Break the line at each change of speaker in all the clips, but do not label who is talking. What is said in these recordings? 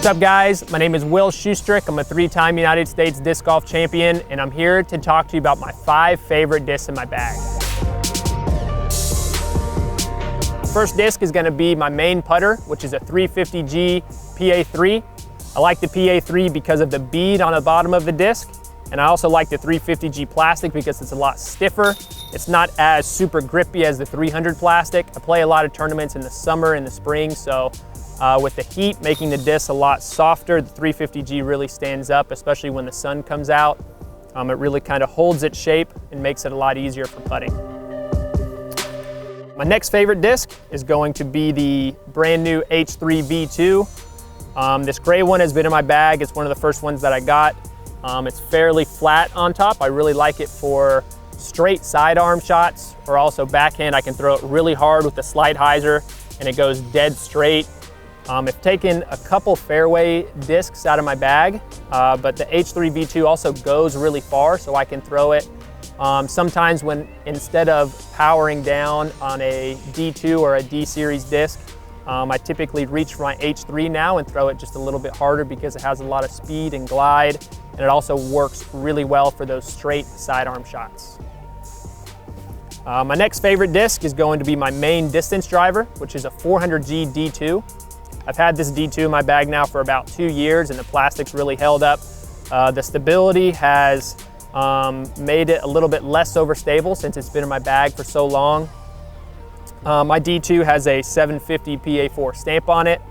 What's up, guys? My name is Will Schusterick. I'm a 3-time United States disc golf champion, and I'm here to talk to you about my 5 favorite discs in my bag. First disc is going to be my main putter, which is a 350G PA3. I like the PA3 because of the bead on the bottom of the disc, and I also like the 350G plastic because it's a lot stiffer. It's not as super grippy as the 300 plastic. I play a lot of tournaments in the summer and the spring, so with the heat making the disc a lot softer, the 350G really stands up, especially when the sun comes out. It really kind of holds its shape and makes it a lot easier for putting. My next favorite disc is going to be the brand new H3 V2. This gray one has been in my bag. It's one of the first ones that I got. It's fairly flat on top. I really like it for straight sidearm shots, or also backhand. I can throw it really hard with the slide hyzer and it goes dead straight. I've taken a couple fairway discs out of my bag, but the H3 V2 also goes really far, so I can throw it sometimes when, instead of powering down on a D2 or a D series disc, I typically reach for my H3 now and throw it just a little bit harder because it has a lot of speed and glide, and it also works really well for those straight sidearm shots. My next favorite disc is going to be my main distance driver, which is a 400G D2. I've had this D2 in my bag now for about 2 years, and the plastic's really held up. The stability has made it a little bit less overstable since it's been in my bag for so long. My D2 has a 750 PA4 stamp on it.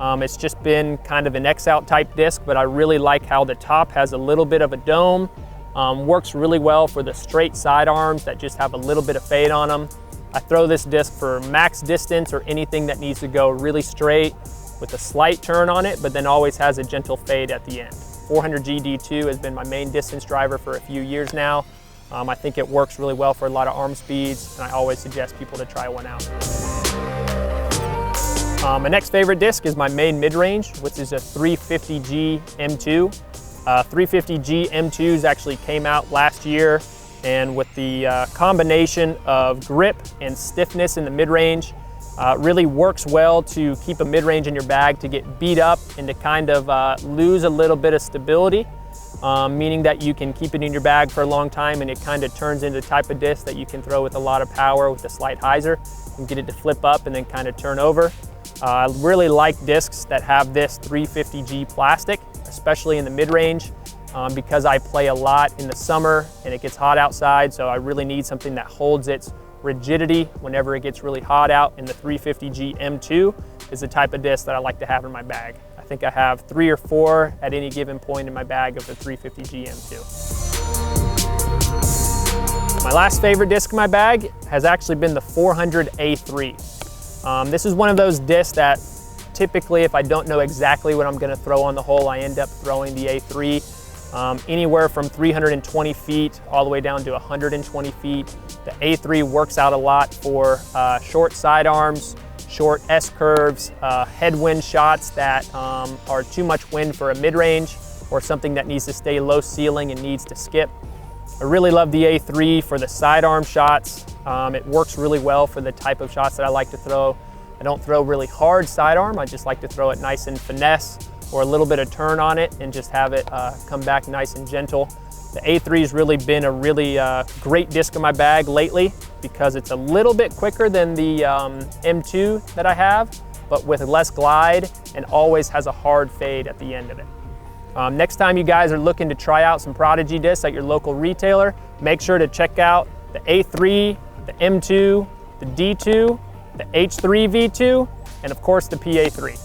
It's just been kind of an X-out type disc, but I really like how the top has a little bit of a dome. Works really well for the straight sidearms that just have a little bit of fade on them. I throw this disc for max distance or anything that needs to go really straight with a slight turn on it, but then always has a gentle fade at the end. 400G D2 has been my main distance driver for a few years now. I think it works really well for a lot of arm speeds, and I always suggest people to try one out. My next favorite disc is my main mid-range, which is a 350G M2. 350G M2s actually came out last year, and with the combination of grip and stiffness in the mid-range, really works well to keep a mid-range in your bag to get beat up and to kind of lose a little bit of stability, meaning that you can keep it in your bag for a long time, and it kind of turns into the type of disc that you can throw with a lot of power with the slide hyzer and get it to flip up and then kind of turn over. I really like discs that have this 350G plastic, especially in the mid-range, because I play a lot in the summer and it gets hot outside, so I really need something that holds its rigidity whenever it gets really hot out, and the 350G M2 is the type of disc that I like to have in my bag. I think I have 3 or 4 at any given point in my bag of the 350G M2. My last favorite disc in my bag has actually been the 400A3. This is one of those discs that typically, if I don't know exactly what I'm going to throw on the hole, I end up throwing the A3 anywhere from 320 feet all the way down to 120 feet. The A3 works out a lot for short sidearms, short S-curves, headwind shots that are too much wind for a mid-range, or something that needs to stay low ceiling and needs to skip. I really love the A3 for the sidearm shots. It works really well for the type of shots that I like to throw. I don't throw really hard sidearm. I just like to throw it nice and finesse, or a little bit of turn on it and just have it come back nice and gentle. The A3 has really been a really great disc in my bag lately because it's a little bit quicker than the M2 that I have, but with less glide, and always has a hard fade at the end of it. Next time you guys are looking to try out some Prodigy discs at your local retailer, make sure to check out the A3, the M2, the D2, the H3 V2, and of course the PA3.